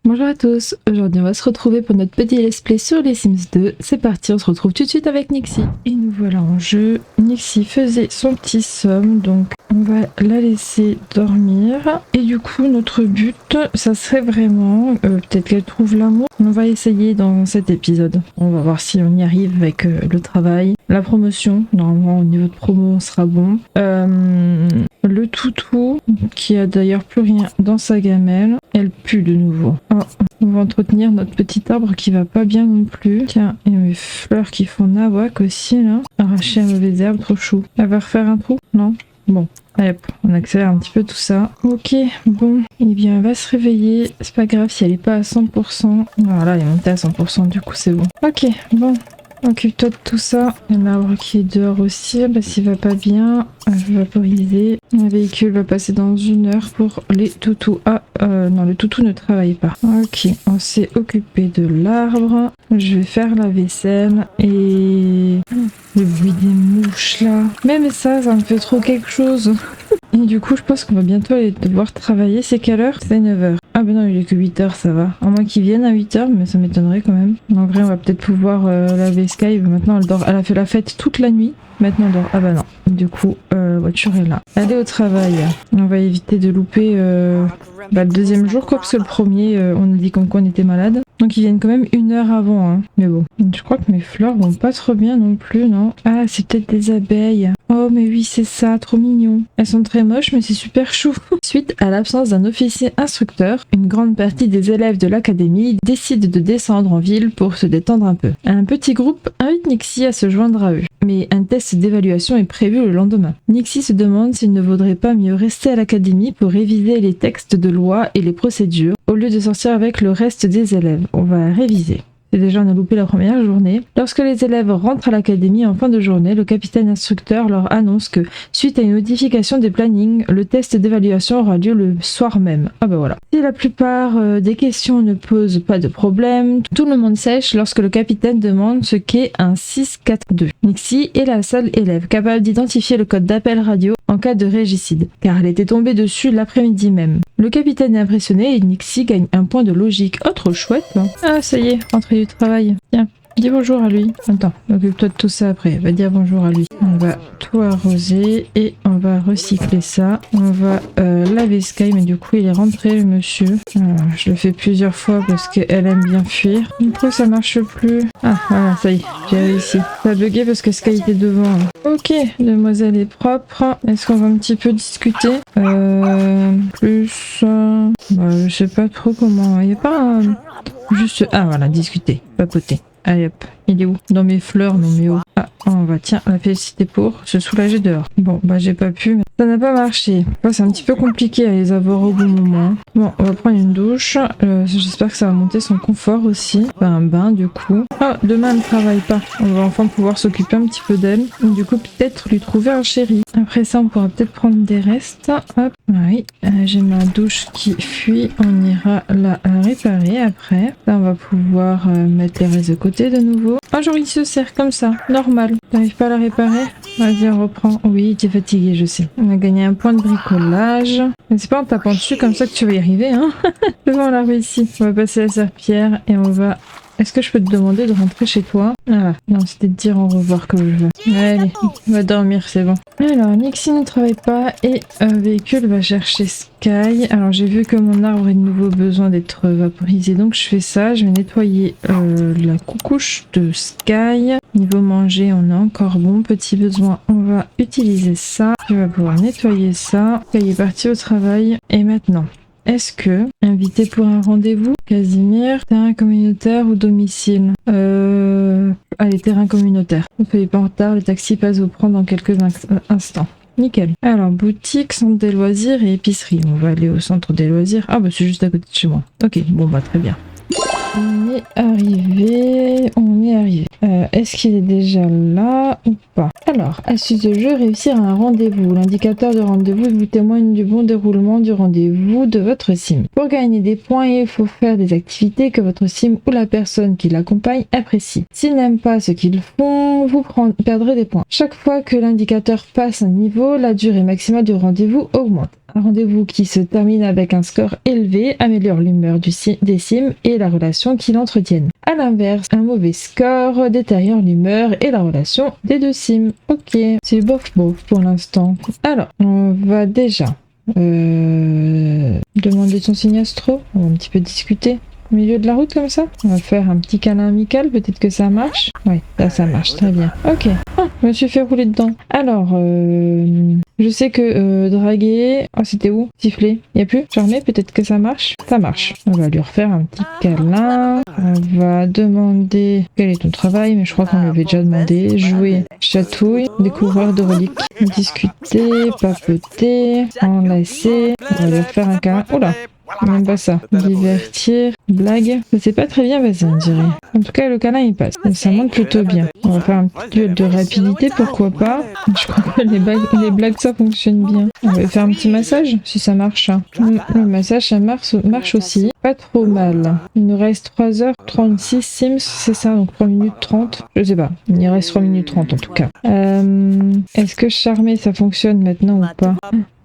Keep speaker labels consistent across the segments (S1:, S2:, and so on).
S1: Bonjour à tous, aujourd'hui on va se retrouver pour notre petit let's play sur les Sims 2. C'est parti, on se retrouve tout de suite avec Nixie. Et nous voilà en jeu. Nixie faisait son petit somme, donc on va la laisser dormir. Et du coup notre but, ça serait vraiment, peut-être qu'elle trouve l'amour. On va essayer dans cet épisode. On va voir si on y arrive avec le travail. La promotion, normalement au niveau de promo on sera bon. Le toutou, qui a d'ailleurs plus rien dans sa gamelle, elle pue de nouveau. Oh, on va entretenir notre petit arbre qui va pas bien non plus. Tiens, et mes fleurs qui font nawak aussi là. Arracher un mauvais herbe, trop chou. Elle va refaire un trou? Non? Bon. Allez, on accélère un petit peu tout ça. Ok, bon, eh bien elle va se réveiller. C'est pas grave si elle est pas à 100%. Voilà, elle est montée à 100%, du coup c'est bon. Ok, bon. Occupe-toi de tout ça. Il y a un arbre qui est dehors aussi, parce qu'il va pas bien. Vaporiser. Un véhicule va passer dans 1 heure pour les toutous. Ah, non, le toutou ne travaille pas. Ok, on s'est occupé de l'arbre. Je vais faire la vaisselle et... Le bruit des mouches là. Même ça me fait trop quelque chose. Et du coup, je pense qu'on va bientôt aller devoir travailler. C'est quelle heure? C'est 9h. Ah ben non, il est que 8h, ça va. À moins qu'ils viennent à 8h, mais ça m'étonnerait quand même. En vrai, on va peut-être pouvoir laver Sky. Maintenant, elle dort. Elle a fait la fête toute la nuit. Maintenant, elle dort. Ah bah non. Du coup, voiture est là. Allez au travail. On va éviter de louper le deuxième jour, quoi, parce que le premier, on a dit comme quoi on était malade. Donc ils viennent quand même 1 heure avant, hein. Mais bon. Je crois que mes fleurs vont pas trop bien non plus, non? Ah, c'est peut-être des abeilles. Oh, mais oui, c'est ça, trop mignon. Elles sont très moches, mais c'est super chou. Suite à l'absence d'un officier instructeur, une grande partie des élèves de l'académie décident de descendre en ville pour se détendre un peu. Un petit groupe invite Nixie à se joindre à eux. Mais un test d'évaluation est prévu le lendemain. Nixie se demande s'il ne vaudrait pas mieux rester à l'académie pour réviser les textes de loi et les procédures, au lieu de sortir avec le reste des élèves. On va réviser. Et déjà, on a loupé la première journée. Lorsque les élèves rentrent à l'académie en fin de journée, le capitaine instructeur leur annonce que, suite à une modification des plannings, le test d'évaluation aura lieu le soir même. Ah bah voilà. Si la plupart des questions ne posent pas de problème, tout le monde sèche lorsque le capitaine demande ce qu'est un 642. Nixie est la seule élève capable d'identifier le code d'appel radio en cas de régicide, car elle était tombée dessus l'après-midi même. Le capitaine est impressionné et Nixie gagne un point de logique. Oh, trop chouette, hein. Ah, ça y est, rentrée du travail. Tiens, dis bonjour à lui. Attends, occupe-toi de tout ça après. Va dire bonjour à lui. On va tout arroser et on va recycler ça. On va laver Sky, mais du coup, il est rentré, le monsieur. Je le fais plusieurs fois parce qu'elle aime bien fuir. Pourquoi ça marche plus? Ah, voilà, ça y est, j'ai réussi. Ça a bugué parce que Sky était devant. Ok, demoiselle est propre. Est-ce qu'on va un petit peu discuter? Je sais pas trop comment. Il n'y a pas un... Juste... Ah voilà, discuter, papoter. Allez hop, il est où? Dans mes fleurs, non mais où? Ah, on va, tiens, la féliciter pour se soulager dehors. Bon, bah j'ai pas pu, mais ça n'a pas marché. Enfin, c'est un petit peu compliqué à les avoir au bon moment. Bon, on va prendre une douche. J'espère que ça va monter son confort aussi. Enfin, un bain du coup. Ah, demain elle ne travaille pas. On va enfin pouvoir s'occuper un petit peu d'elle. Du coup, peut-être lui trouver un chéri. Après ça, on pourra peut-être prendre des restes. Hop, oui. J'ai ma douche qui fuit. On ira la réparer après. Là, on va pouvoir mettre les restes de côté de nouveau. Un jour il se sert comme ça, normal. T'arrives pas à la réparer? Vas-y, on reprend. Oui, t'es fatigué, je sais. On a gagné un point de bricolage. Mais c'est pas en tapant dessus comme ça que tu vas y arriver, hein. C'est bon, on l'a réussi. On va passer la serpillière et on va... Est-ce que je peux te demander de rentrer chez toi? Ah, non, c'était de dire au revoir que je veux. Allez, on va dormir, c'est bon. Alors, Nixie ne travaille pas et un véhicule va chercher Sky. Alors, j'ai vu que mon arbre est de nouveau besoin d'être vaporisé, donc je fais ça. Je vais nettoyer la coucouche de Sky. Niveau manger, on est encore bon. Petit besoin, on va utiliser ça. Je vais pouvoir nettoyer ça. Sky est parti au travail. Et maintenant... Est-ce que, invité pour un rendez-vous, Casimir, terrain communautaire ou domicile? Allez, terrain communautaire. Ne soyez pas en retard, le taxi passe vous prendre dans quelques instants. Nickel. Alors, boutique, centre des loisirs et épicerie. On va aller au centre des loisirs. Ah bah c'est juste à côté de chez moi. Ok, bon bah très bien. On est arrivé. Est-ce qu'il est déjà là ou pas? Alors, astuce de jeu, réussir un rendez-vous. L'indicateur de rendez-vous vous témoigne du bon déroulement du rendez-vous de votre sim. Pour gagner des points, il faut faire des activités que votre sim ou la personne qui l'accompagne apprécie. S'ils n'aiment pas ce qu'ils font, vous perdrez des points. Chaque fois que l'indicateur passe un niveau, la durée maximale du rendez-vous augmente. Un rendez-vous qui se termine avec un score élevé améliore l'humeur des Sims et la relation qu'ils entretiennent. A l'inverse, un mauvais score détériore l'humeur et la relation des deux Sims. Ok, c'est bof pour l'instant. Alors, on va déjà demander son signe astro. On va un petit peu discuter. Au milieu de la route comme ça. On va faire un petit câlin amical, peut-être que ça marche. Ouais, là ça marche, très bien. Ok. Ah, je me suis fait rouler dedans. Alors, je sais que draguer... Oh, c'était où? Siffler. Y a plus? Charmer, peut-être que ça marche? Ça marche. On va lui refaire un petit câlin. On va demander... Quel est ton travail? Mais je crois qu'on lui avait déjà demandé. Jouer, chatouille, découvreur de reliques. Discuter, papoter, enlacer. On va lui refaire un câlin. Oula! Même pas ça. Divertir, blague. Ça c'est pas très bien passé, on dirait. En tout cas, le câlin il passe. Ça monte plutôt bien. On va faire un petit duel de rapidité, pourquoi pas. Je crois que les blagues ça fonctionne bien. On va faire un petit massage, si ça marche. Le massage ça marche aussi. Pas trop mal. Il nous reste 3h36 Sims, c'est ça, donc 3 minutes 30. Je sais pas. Il y reste 3 minutes 30 en tout cas. Est-ce que charmer ça fonctionne maintenant ou pas?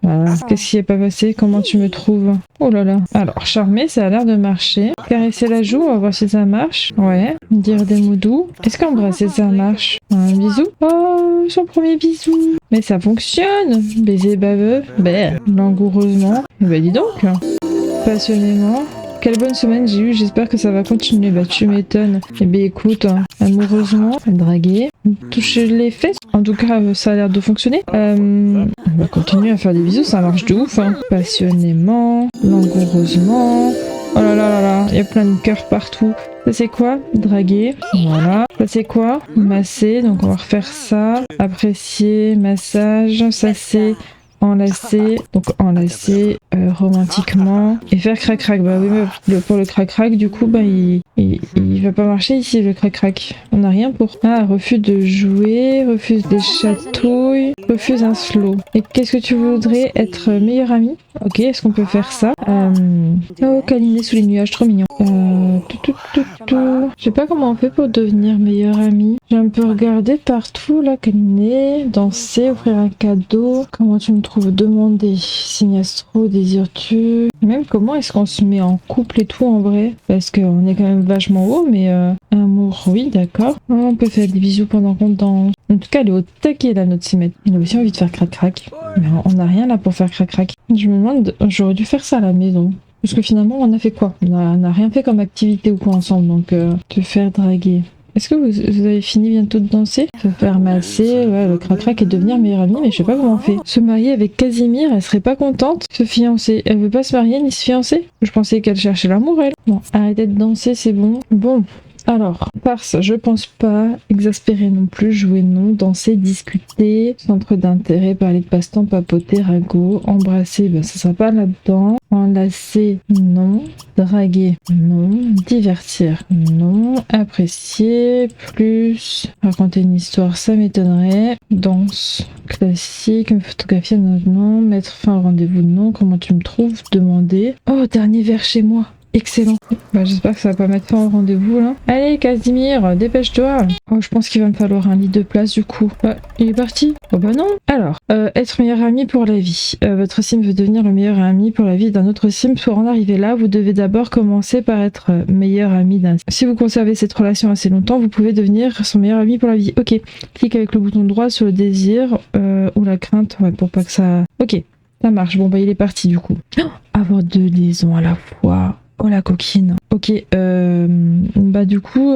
S1: Voilà. Qu'est-ce qui est pas passé? Comment tu me trouves? Oh là là. Alors, charmer, ça a l'air de marcher. Caresser la joue, on va voir si ça marche. Ouais. Dire des mots doux. Est-ce qu'embrasser, ça marche? Un bisou? Oh, son premier bisou. Mais ça fonctionne. Baiser baveux. Langoureusement. Eh ben, dis donc. Passionnément. Quelle bonne semaine j'ai eue, j'espère que ça va continuer. Bah tu m'étonnes. Eh bien écoute, amoureusement, draguer, toucher les fesses. En tout cas, ça a l'air de fonctionner. On va continuer à faire des bisous, ça marche de ouf. Passionnément, langoureusement. Oh là là là là, il y a plein de cœurs partout. Ça c'est quoi? Draguer. Voilà. Ça c'est quoi? Masser. Donc on va refaire ça. Apprécier, massage. Ça c'est... enlacer, donc enlacer romantiquement et faire crac-crac. Bah oui, pour le crac-crac, du coup, bah il va pas marcher ici le crac-crac. On n'a rien pour. Ah, refus de jouer, refuse des chatouilles, refuse un slow. Et qu'est-ce que tu voudrais? Être meilleur ami? Ok, est-ce qu'on peut faire ça? Oh, câliner sous les nuages, trop mignon. Je sais pas comment on fait pour devenir meilleur ami. J'ai un peu regardé partout là, câliner, danser, offrir un cadeau. Comment tu me trouves? Demander. Signe astro, désires-tu? Même comment est-ce qu'on se met en couple et tout en vrai? Parce qu'on est quand même vachement haut, mais amour, oui, d'accord. Oh, on peut faire des bisous pendant qu'on danse. En tout cas, elle est au taquet là, notre cimette. Il a aussi envie de faire crac-crac. Mais on n'a rien là pour faire crac-crac. Je me demande, j'aurais dû faire ça à la maison. Parce que finalement, on a fait quoi? On n'a rien fait comme activité ou quoi ensemble, donc te faire draguer. Est-ce que vous avez fini bientôt de danser? Se faire masser, ouais, le crac-crac et devenir meilleure amie, mais je sais pas comment on fait. Se marier avec Casimir, elle serait pas contente? Se fiancer, elle veut pas se marier ni se fiancer? Je pensais qu'elle cherchait l'amour, elle. Bon, arrêtez de danser, c'est bon. Bon. Alors, farce, je pense pas. Exaspérer non plus, jouer non, danser, discuter, centre d'intérêt, parler de passe-temps, papoter, ragot, embrasser, ben ça sera pas là-dedans. Enlacer, non. Draguer, non. Divertir, non. Apprécier, plus. Raconter une histoire, ça m'étonnerait. Danse, classique. Me photographier, non. Mettre fin au rendez-vous, non. Comment tu me trouves? Demander. Oh, dernier verre chez moi. Excellent. Bah, j'espère que ça va pas mettre fin au rendez-vous là. Allez Casimir, dépêche-toi. Oh, je pense qu'il va me falloir un lit de place du coup. Bah, il est parti. Oh bah non. Alors, être meilleur ami pour la vie. Votre sim veut devenir le meilleur ami pour la vie d'un autre sim. Pour en arriver là, vous devez d'abord commencer par être meilleur ami d'un sim. Si vous conservez cette relation assez longtemps, vous pouvez devenir son meilleur ami pour la vie. Ok. Clique avec le bouton droit sur le désir ou la crainte. Ouais, pour pas que ça... Ok. Ça marche. Bon bah il est parti du coup. Oh, avoir 2 liaisons à la fois. Oh la coquine. Ok, bah du coup,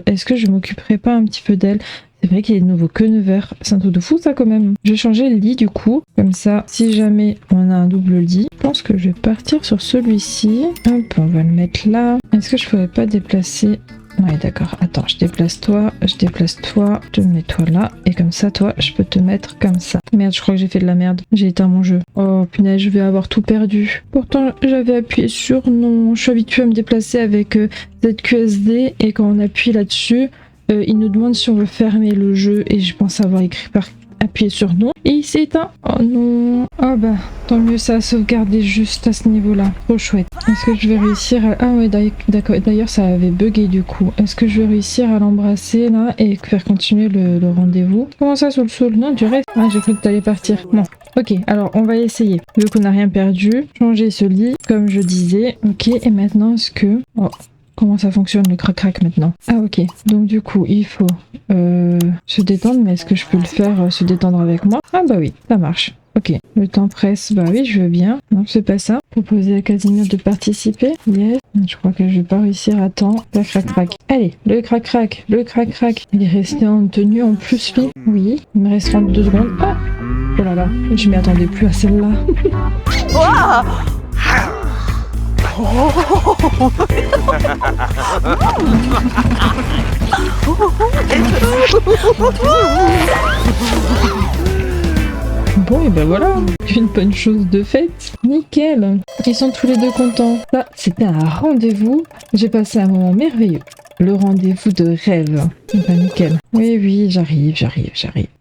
S1: est-ce que je m'occuperai pas un petit peu d'elle? C'est vrai qu'il est de nouveau que 9h. C'est un truc de fou ça quand même. Je vais changer le lit du coup. Comme ça, si jamais on a un double lit, je pense que je vais partir sur celui-ci. Hop, on va le mettre là. Est-ce que je pourrais pas déplacer... Ouais d'accord, attends, je déplace toi, je te mets toi là, et comme ça toi, je peux te mettre comme ça. Merde, je crois que j'ai fait de la merde, j'ai éteint mon jeu. Oh punaise, je vais avoir tout perdu. Pourtant, j'avais appuyé sur non, je suis habituée à me déplacer avec ZQSD, et quand on appuie là-dessus, il nous demande si on veut fermer le jeu, et je pense avoir écrit par appuyer sur non, et il s'est éteint. Oh non. Ah bah, tant mieux, ça a sauvegardé juste à ce niveau-là. Trop chouette. Est-ce que je vais réussir à... Ah ouais, d'accord. D'ailleurs, ça avait bugué du coup. Est-ce que je vais réussir à l'embrasser là et faire continuer le rendez-vous? Comment ça, sous le sol? Non, du reste. Ah, j'ai cru que t'allais partir. Non. Ok, alors on va essayer. Vu qu'on n'a rien perdu, changer ce lit, comme je disais. Ok, et maintenant est-ce que... Oh, comment ça fonctionne le crac-crac maintenant? Ah ok, donc du coup il faut se détendre, mais est-ce que je peux le faire se détendre avec moi? Ah bah oui, ça marche. Ok, le temps presse, bah oui, je veux bien. Non, c'est pas ça. Proposer à Casimir de participer. Yes. Je crois que je vais pas réussir à temps. Le crac-crac. Allez, le crac-crac, le crac-crac. Il est resté en tenue en plus, lui. Oui, il me reste 32 secondes. Ah, oh là là, je m'y attendais plus à celle-là. Bon, et ben voilà, une bonne chose de faite. Nickel. Ils sont tous les deux contents. Là, c'était un rendez-vous. J'ai passé un moment merveilleux. Le rendez-vous de rêve. Bah nickel. Oui, oui, j'arrive.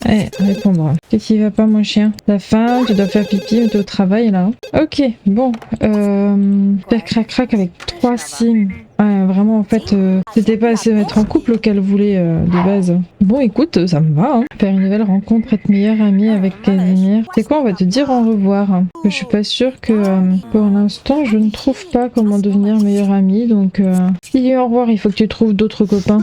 S1: Allez, répondre. Qu'est-ce qui va pas, mon chien? T'as faim, tu dois faire pipi, mais t'es au travail, là. Ok, bon. Faire crac-crac avec 3 sims. Ouais, vraiment, en fait, c'était pas assez mettre en couple qu'elle voulait de base. Bon, écoute, ça me va. Hein. Faire une nouvelle rencontre, être meilleure amie avec Casimir. C'est quoi, on va te dire au revoir. Hein. Je suis pas sûre que pour l'instant, je ne trouve pas comment devenir meilleure amie. Donc, si dit au revoir, il faut que tu trouves d'autres copains.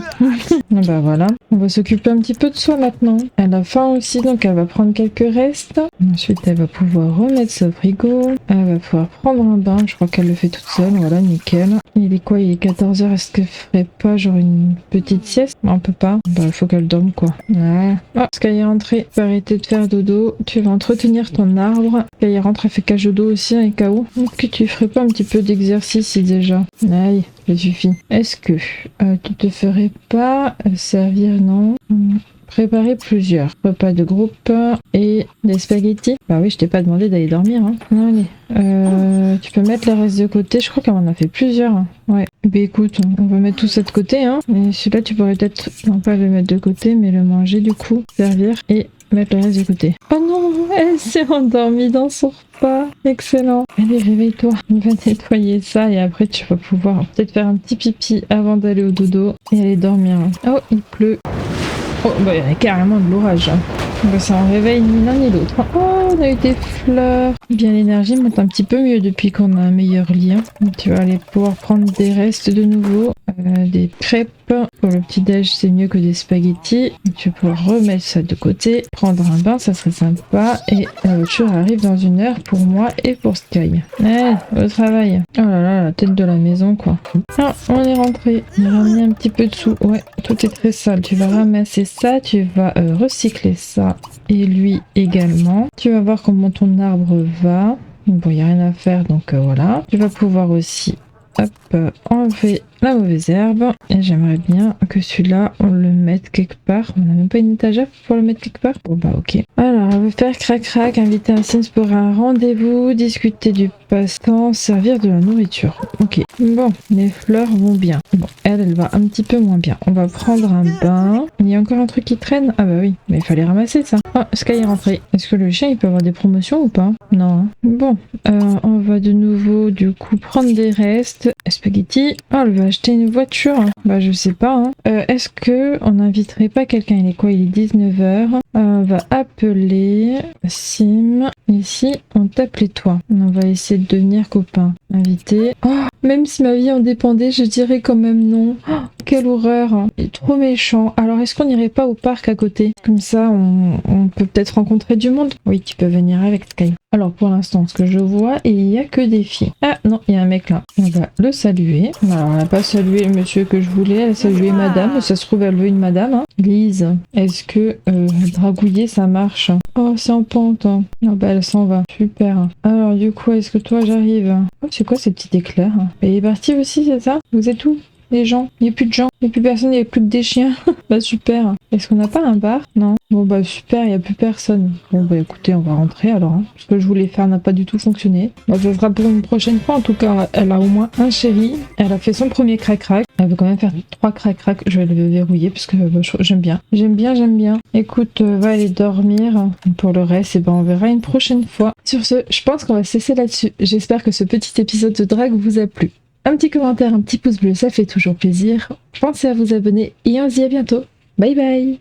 S1: Bah voilà. On va s'occuper un petit peu de soi maintenant. Elle a faim aussi, donc elle va prendre quelques restes. Ensuite, elle va pouvoir remettre ça au frigo. Elle va pouvoir prendre un bain. Je crois qu'elle le fait toute seule. Voilà, nickel. Il est quoi? Il est 14h. Est-ce qu'elle ferait pas genre une petite sieste? On peut pas. Bah, il faut qu'elle dorme quoi. Ouais. Ah, Sky est rentrée. Tu vas arrêter de faire dodo. Tu vas entretenir ton arbre. Sky rentre, elle fait cage dodo aussi, un KO. Donc, tu ferais pas un petit peu d'exercice si déjà? Aïe. Ça suffit. Est-ce que tu te ferais pas servir, non? Préparer plusieurs repas de groupe et des spaghettis. Bah oui, je t'ai pas demandé d'aller dormir. Hein. Non, allez. Tu peux mettre les restes de côté. Je crois qu'on en a fait plusieurs. Hein. Ouais. Bah écoute, on va mettre tout ça de côté. Hein. Et celui-là, tu pourrais peut-être, non pas le mettre de côté, mais le manger du coup. Servir et mettre le reste de côté. Oh non, elle s'est endormie dans son repas. Excellent. Allez, réveille-toi. On va nettoyer ça et après tu vas pouvoir peut-être faire un petit pipi avant d'aller au dodo et aller dormir. Oh, il pleut. Oh, bah il y a carrément de l'orage. Hein. Bah, ça en réveille ni l'un ni l'autre. Oh, on a eu des fleurs. Bien, l'énergie monte un petit peu mieux depuis qu'on a un meilleur lien. Tu vas aller pouvoir prendre des restes de nouveau. Des crêpes. Pour le petit-déj, c'est mieux que des spaghettis. Tu vas pouvoir remettre ça de côté. Prendre un bain, ça serait sympa. Et la voiture arrive dans 1 heure pour moi et pour Sky. Allez, au travail. Oh là là, la tête de la maison, quoi. Ah, on est rentré. On a ramené un petit peu de sous. Ouais, tout est très sale. Tu vas ramasser ça. Tu vas recycler ça. Et lui également. Tu vas voir comment ton arbre va. Bon, il n'y a rien à faire, donc voilà. Tu vas pouvoir aussi enlever la mauvaise herbe. Et j'aimerais bien que celui-là, on le mette quelque part. On n'a même pas une étagère pour le mettre quelque part. Bon bah ok. Alors, on va faire crac-crac, inviter un Sims pour un rendez-vous, discuter du passe-temps, servir de la nourriture. Ok. Bon, les fleurs vont bien. Bon, elle va un petit peu moins bien. On va prendre un bain. Il y a encore un truc qui traîne. Ah bah oui, mais il fallait ramasser ça. Ah, Sky est rentré. Est-ce que le chien, il peut avoir des promotions ou pas? Non. Hein. Bon, on va de nouveau, du coup, prendre des restes. Spaghetti. Oh, elle va acheter une voiture. Bah, je sais pas. Hein. Est-ce que on n'inviterait pas quelqu'un? Il est quoi? Il est 19h. On va appeler Sim. Ici, on tape les toits. On va essayer de devenir copains. Invité. Oh, même si ma vie en dépendait, je dirais quand même non. Oh, quelle horreur. Il est trop méchant. Alors, est-ce qu'on n'irait pas au parc à côté? Comme ça, on peut peut-être rencontrer du monde. Oui, tu peux venir avec Sky. Alors, pour l'instant, ce que je vois, il n'y a que des filles. Ah, non, il y a un mec là. On va le saluer. Alors, elle n'a pas salué le monsieur que je voulais. Elle a salué madame. Ça se trouve, elle veut une madame. Hein. Lise, est-ce que dragouiller, ça marche? Oh, c'est en pente. Hein. Ah bah, elle s'en va. Super. Alors, du coup, est-ce que toi, j'arrive? Oh, c'est quoi ces petits éclairs? Elle est partie aussi, c'est ça? Vous êtes où? Les gens, il n'y a plus de gens, il n'y a plus personne, il n'y a plus que des chiens. Bah super. Est-ce qu'on n'a pas un bar? Non. Bon bah super, il n'y a plus personne. Bon bah écoutez, on va rentrer alors. Hein. Ce que je voulais faire n'a pas du tout fonctionné. Bah ça sera pour une prochaine fois. En tout cas, elle a au moins un chéri. Elle a fait son premier crac-crac. Elle veut quand même faire 3 crac-crac. Je vais le verrouiller parce que bah, j'aime bien. J'aime bien. Écoute, va aller dormir. Pour le reste, et ben on verra une prochaine fois. Sur ce, je pense qu'on va cesser là-dessus. J'espère que ce petit épisode de drague vous a plu. Un petit commentaire, un petit pouce bleu, ça fait toujours plaisir. Pensez à vous abonner et on se dit à bientôt. Bye bye!